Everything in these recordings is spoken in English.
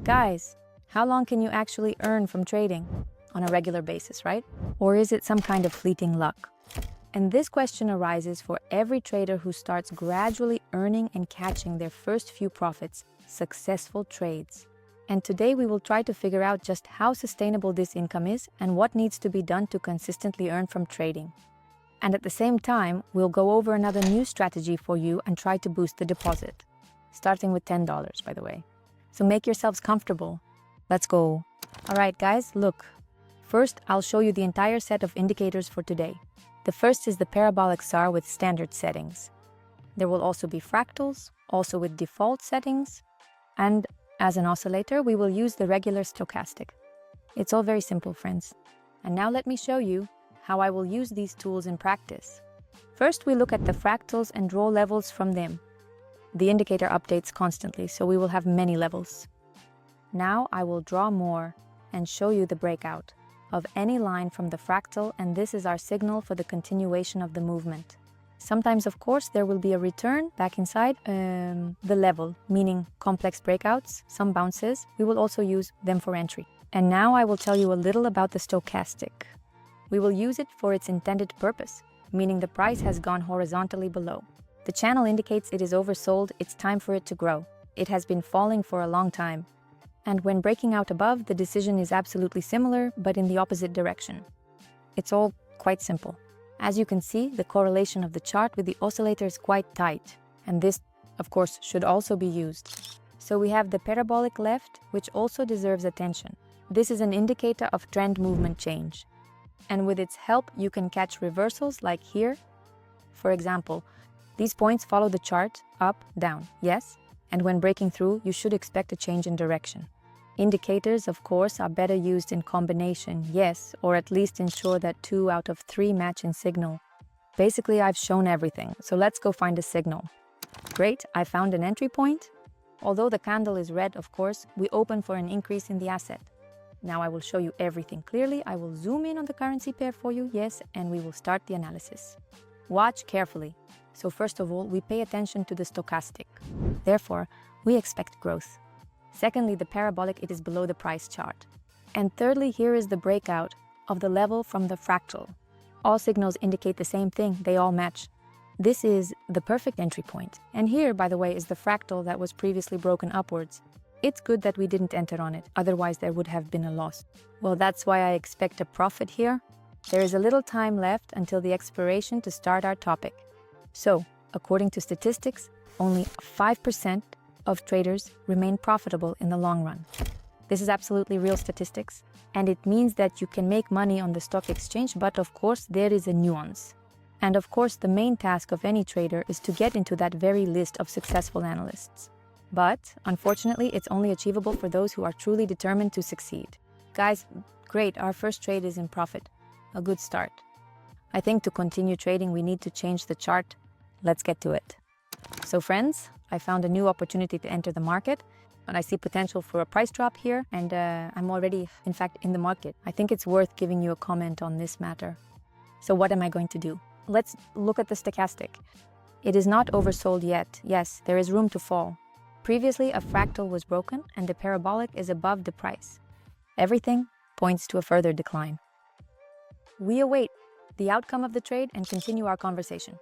Guys, how long can you actually earn from trading? On a regular basis, right? Or is it some kind of fleeting luck? And this question arises for every trader who starts gradually earning and catching their first few profits, successful trades. And today we will try to figure out just how sustainable this income is and what needs to be done to consistently earn from trading. And at the same time, we'll go over another new strategy for you and try to boost the deposit. Starting with $10, by the way. So make yourselves comfortable. Let's go. All right, guys, look. First, I'll show you the entire set of indicators for today. The first is the parabolic SAR with standard settings. There will also be fractals, also with default settings. And as an oscillator, we will use the regular stochastic. It's all very simple, friends. And now let me show you how I will use these tools in practice. First, we look at the fractals and draw levels from them. The indicator updates constantly, so we will have many levels. Now I will draw more and show you the breakout of any line from the fractal, and this is our signal for the continuation of the movement. Sometimes, of course, there will be a return back inside the level, meaning complex breakouts, some bounces. We will also use them for entry. And now I will tell you a little about the stochastic. We will use it for its intended purpose, meaning the price has gone horizontally below. The channel indicates it is oversold, it's time for it to grow. It has been falling for a long time. And when breaking out above, the decision is absolutely similar, but in the opposite direction. It's all quite simple. As you can see, the correlation of the chart with the oscillator is quite tight, and this, of course, should also be used. So we have the parabolic left, which also deserves attention. This is an indicator of trend movement change. And with its help, you can catch reversals like here. For example, these points follow the chart up, down, yes? And when breaking through, you should expect a change in direction. Indicators, of course, are better used in combination, yes, or at least ensure that 2 out of 3 match in signal. Basically, I've shown everything, so let's go find a signal. Great, I found an entry point. Although the candle is red, of course, we open for an increase in the asset. Now I will show you everything clearly. I will zoom in on the currency pair for you, yes, and we will start the analysis. Watch carefully. So first of all, we pay attention to the stochastic. Therefore, we expect growth. Secondly, the parabolic, it is below the price chart. And thirdly, here is the breakout of the level from the fractal. All signals indicate the same thing, they all match. This is the perfect entry point. And here, by the way, is the fractal that was previously broken upwards. It's good that we didn't enter on it, otherwise there would have been a loss. Well, that's why I expect a profit here. There is a little time left until the expiration to start our topic. So, according to statistics, only 5% of traders remain profitable in the long run. This is absolutely real statistics, and it means that you can make money on the stock exchange, but of course there is a nuance. And of course the main task of any trader is to get into that very list of successful analysts. But, unfortunately, it's only achievable for those who are truly determined to succeed. Guys, great, our first trade is in profit. A good start. I think to continue trading, we need to change the chart. Let's get to it. So friends, I found a new opportunity to enter the market, and I see potential for a price drop here, and I'm already, in fact, in the market. I think it's worth giving you a comment on this matter. So what am I going to do? Let's look at the stochastic. It is not oversold yet. Yes, there is room to fall. Previously, a fractal was broken, and the parabolic is above the price. Everything points to a further decline. We await the outcome of the trade and continue our conversation.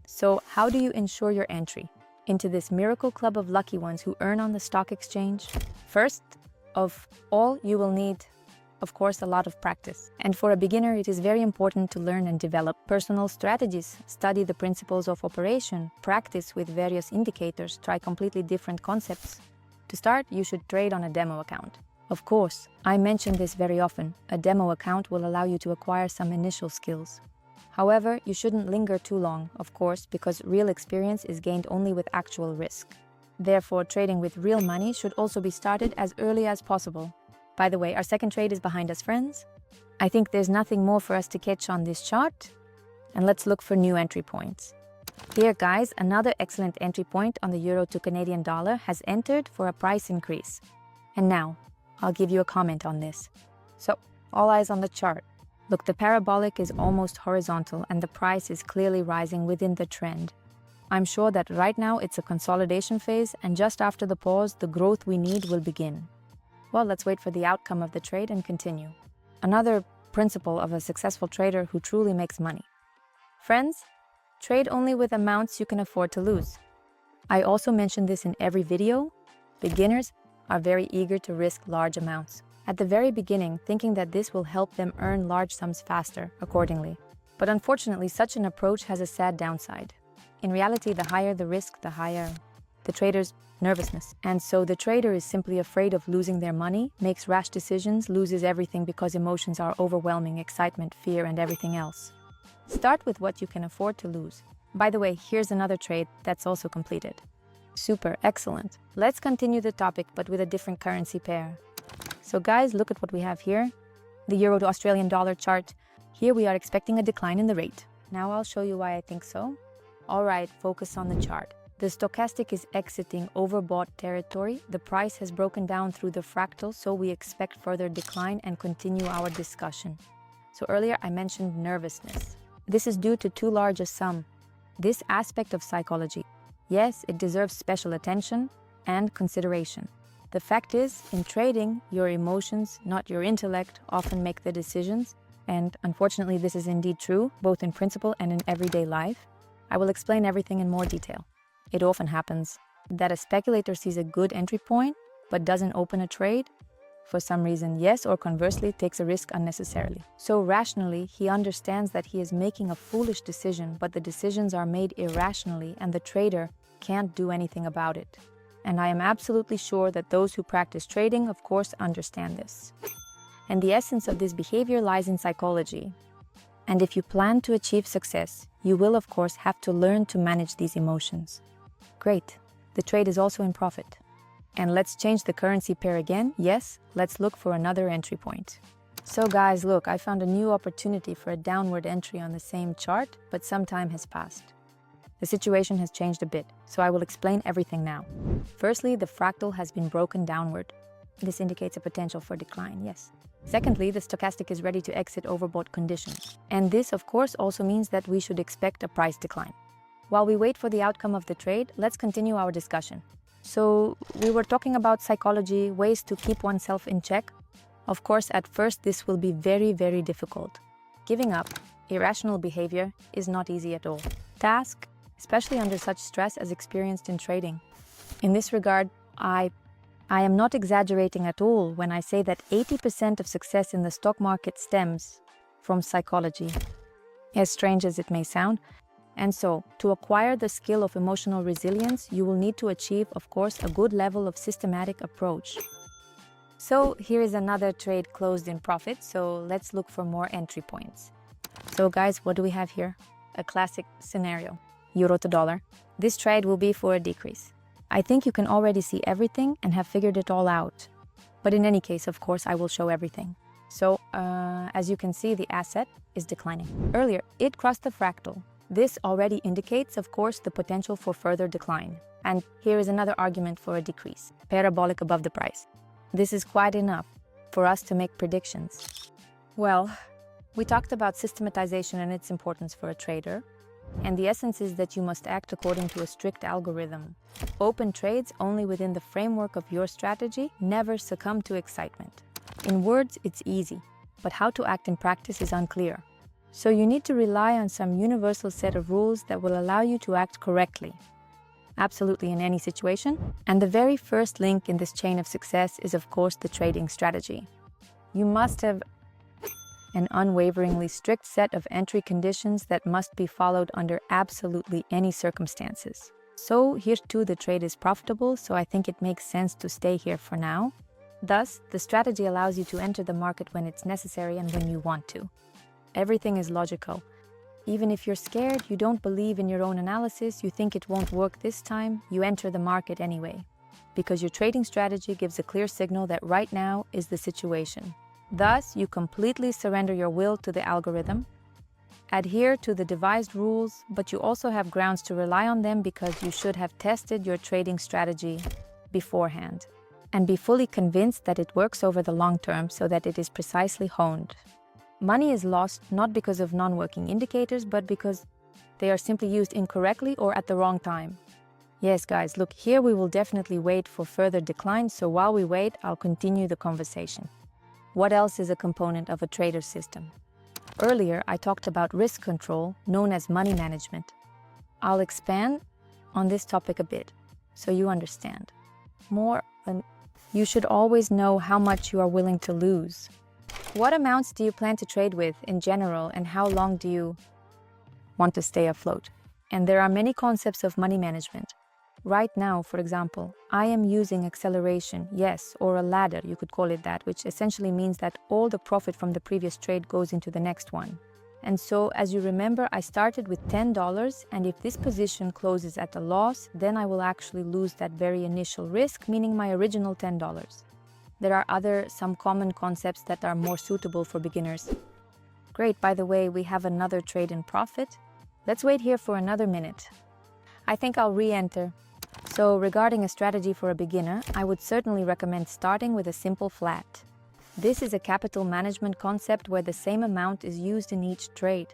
So how do you ensure your entry into this miracle club of lucky ones who earn on the stock exchange? First of all, you will need, of course, a lot of practice. And for a beginner, it is very important to learn and develop personal strategies, study the principles of operation, practice with various indicators, try completely different concepts. To start, you should trade on a demo account. Of course, I mention this very often. A demo account will allow you to acquire some initial skills. However, you shouldn't linger too long, of course, because real experience is gained only with actual risk. Therefore, trading with real money should also be started as early as possible. By the way, our second trade is behind us, friends. I think there's nothing more for us to catch on this chart. And let's look for new entry points. Here, guys, another excellent entry point on the euro to Canadian dollar has entered for a price increase. And now, I'll give you a comment on this. So, all eyes on the chart. Look, the parabolic is almost horizontal and the price is clearly rising within the trend. I'm sure that right now it's a consolidation phase, and just after the pause, the growth we need will begin. Well, let's wait for the outcome of the trade and continue. Another principle of a successful trader who truly makes money. Friends, trade only with amounts you can afford to lose. I also mention this in every video. Beginners are very eager to risk large amounts at the very beginning, thinking that this will help them earn large sums faster, accordingly. But unfortunately, such an approach has a sad downside. In reality, the higher the risk, the higher the trader's nervousness. And so the trader is simply afraid of losing their money, makes rash decisions, loses everything because emotions are overwhelming, excitement, fear, and everything else. Start with what you can afford to lose. By the way, here's another trade that's also completed. Super, excellent. Let's continue the topic, but with a different currency pair. So guys, look at what we have here. The euro to Australian dollar chart. Here we are expecting a decline in the rate. Now I'll show you why I think so. All right, focus on the chart. The stochastic is exiting overbought territory. The price has broken down through the fractal, so we expect further decline and continue our discussion. So earlier I mentioned nervousness. This is due to too large a sum. This aspect of psychology, yes, it deserves special attention and consideration. The fact is, in trading, your emotions, not your intellect, often make the decisions. And unfortunately, this is indeed true, both in principle and in everyday life. I will explain everything in more detail. It often happens that a speculator sees a good entry point, but doesn't open a trade for some reason, yes, or conversely, takes a risk unnecessarily. So rationally, he understands that he is making a foolish decision, but the decisions are made irrationally and the trader can't do anything about it. And I am absolutely sure that those who practice trading, of course, understand this. And the essence of this behavior lies in psychology. And if you plan to achieve success, you will, of course, have to learn to manage these emotions. Great. The trade is also in profit. And let's change the currency pair again. Yes, let's look for another entry point. So guys, look, I found a new opportunity for a downward entry on the same chart, but some time has passed. The situation has changed a bit, so I will explain everything now. Firstly, the fractal has been broken downward. This indicates a potential for decline, yes. Secondly, the stochastic is ready to exit overbought conditions. And this, of course, also means that we should expect a price decline. While we wait for the outcome of the trade, let's continue our discussion. So, we were talking about psychology, ways to keep oneself in check. Of course, at first, this will be very, very difficult. Giving up, irrational behavior, is not easy at all. Task, especially under such stress as experienced in trading. In this regard, I am not exaggerating at all when I say that 80% of success in the stock market stems from psychology, as strange as it may sound. And so, to acquire the skill of emotional resilience, you will need to achieve, of course, a good level of systematic approach. So, here is another trade closed in profit, so let's look for more entry points. So guys, what do we have here? A classic scenario, euro to dollar. This trade will be for a decrease. I think you can already see everything and have figured it all out. But in any case, of course, I will show everything. So, as you can see, the asset is declining. Earlier, it crossed the fractal. This already indicates, of course, the potential for further decline. And here is another argument for a decrease, parabolic above the price. This is quite enough for us to make predictions. Well, we talked about systematization and its importance for a trader. And the essence is that you must act according to a strict algorithm. Open trades only within the framework of your strategy, never succumb to excitement. In words, it's easy, but how to act in practice is unclear. So you need to rely on some universal set of rules that will allow you to act correctly. Absolutely in any situation. And the very first link in this chain of success is, of course, the trading strategy. You must have an unwaveringly strict set of entry conditions that must be followed under absolutely any circumstances. So here too the trade is profitable, so I think it makes sense to stay here for now. Thus, the strategy allows you to enter the market when it's necessary and when you want to. Everything is logical. Even if you're scared, you don't believe in your own analysis, you think it won't work this time, you enter the market anyway. Because your trading strategy gives a clear signal that right now is the situation. Thus, you completely surrender your will to the algorithm, adhere to the devised rules, but you also have grounds to rely on them because you should have tested your trading strategy beforehand and be fully convinced that it works over the long term so that it is precisely honed. Money is lost not because of non-working indicators, but because they are simply used incorrectly or at the wrong time. Yes, guys, look, here we will definitely wait for further decline, so while we wait, I'll continue the conversation. What else is a component of a trader system? Earlier, I talked about risk control, known as money management. I'll expand on this topic a bit, so you understand. More than you should always know how much you are willing to lose. What amounts do you plan to trade with in general, and how long do you want to stay afloat? And there are many concepts of money management. Right now, for example, I am using acceleration, yes, or a ladder, you could call it that, which essentially means that all the profit from the previous trade goes into the next one. And so, as you remember, I started with $10, and if this position closes at a loss, then I will actually lose that very initial risk, meaning my original $10. There are some common concepts that are more suitable for beginners. Great, by the way, we have another trade in profit. Let's wait here for another minute. I think I'll re-enter. So regarding a strategy for a beginner, I would certainly recommend starting with a simple flat. This is a capital management concept where the same amount is used in each trade.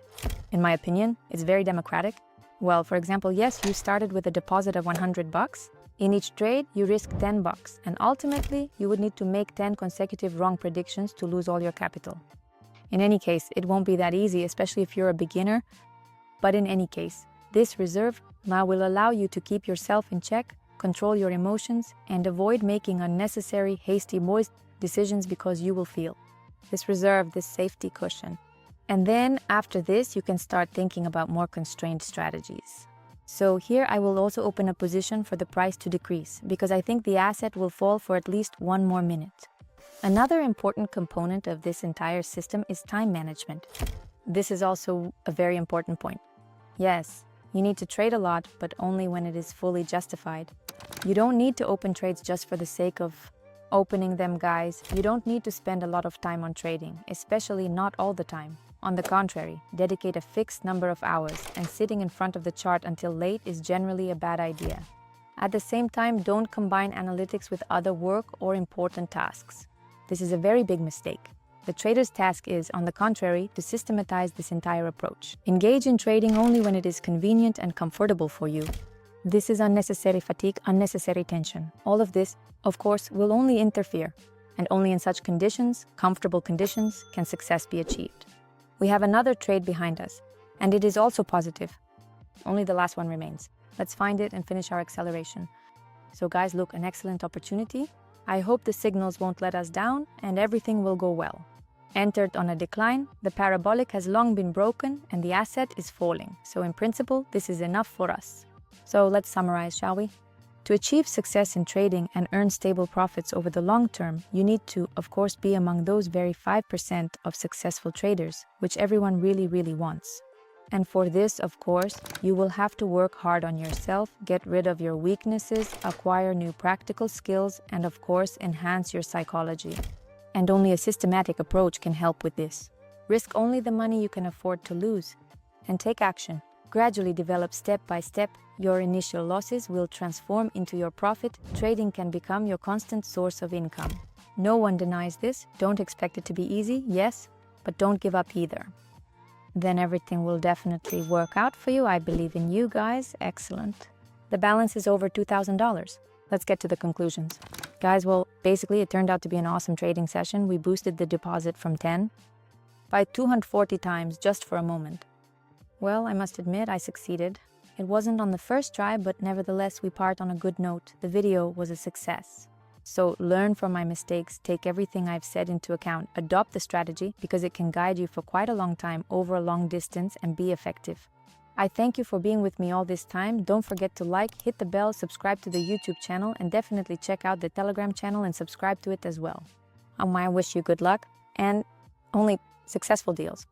In my opinion, it's very democratic. Well, for example, yes, you started with a deposit of $100. In each trade, you risk $10, and ultimately, you would need to make 10 consecutive wrong predictions to lose all your capital. In any case, it won't be that easy, especially if you're a beginner. But in any case, this reserve now will allow you to keep yourself in check, control your emotions, and avoid making unnecessary, hasty decisions because you will feel this reserve, this safety cushion. And then after this, you can start thinking about more constrained strategies. So here I will also open a position for the price to decrease because I think the asset will fall for at least one more minute. Another important component of this entire system is time management. This is also a very important point. Yes, you need to trade a lot, but only when it is fully justified. You don't need to open trades just for the sake of opening them, guys. You don't need to spend a lot of time on trading, especially not all the time. On the contrary, dedicate a fixed number of hours, and sitting in front of the chart until late is generally a bad idea. At the same time, don't combine analytics with other work or important tasks. This is a very big mistake. The trader's task is, on the contrary, to systematize this entire approach. Engage in trading only when it is convenient and comfortable for you. This is unnecessary fatigue, unnecessary tension. All of this, of course, will only interfere, and only in such conditions, comfortable conditions, can success be achieved. We have another trade behind us, and it is also positive. Only the last one remains. Let's find it and finish our acceleration. So guys, look, an excellent opportunity. I hope the signals won't let us down and everything will go well. Entered on a decline, the parabolic has long been broken and the asset is falling. So in principle, this is enough for us. So let's summarize, shall we? To achieve success in trading and earn stable profits over the long term, you need to, of course, be among those very 5% of successful traders, which everyone really wants. And for this, of course, you will have to work hard on yourself, get rid of your weaknesses, acquire new practical skills, and of course, enhance your psychology. And only a systematic approach can help with this. Risk only the money you can afford to lose, and take action. Gradually develop step by step. Your initial losses will transform into your profit. Trading can become your constant source of income. No one denies this. Don't expect it to be easy, yes, but don't give up either. Then everything will definitely work out for you. I believe in you guys. Excellent. The balance is over $2,000. Let's get to the conclusions. Guys, well, basically it turned out to be an awesome trading session. We boosted the deposit from 10 by 240 times just for a moment. Well, I must admit I succeeded. It wasn't on the first try, but nevertheless we part on a good note. The video was a success. So learn from my mistakes, take everything I've said into account, adopt the strategy because it can guide you for quite a long time over a long distance and be effective. I thank you for being with me all this time. Don't forget to like, hit the bell, subscribe to the YouTube channel, and definitely check out the Telegram channel and subscribe to it as well. I wish you good luck and only successful deals.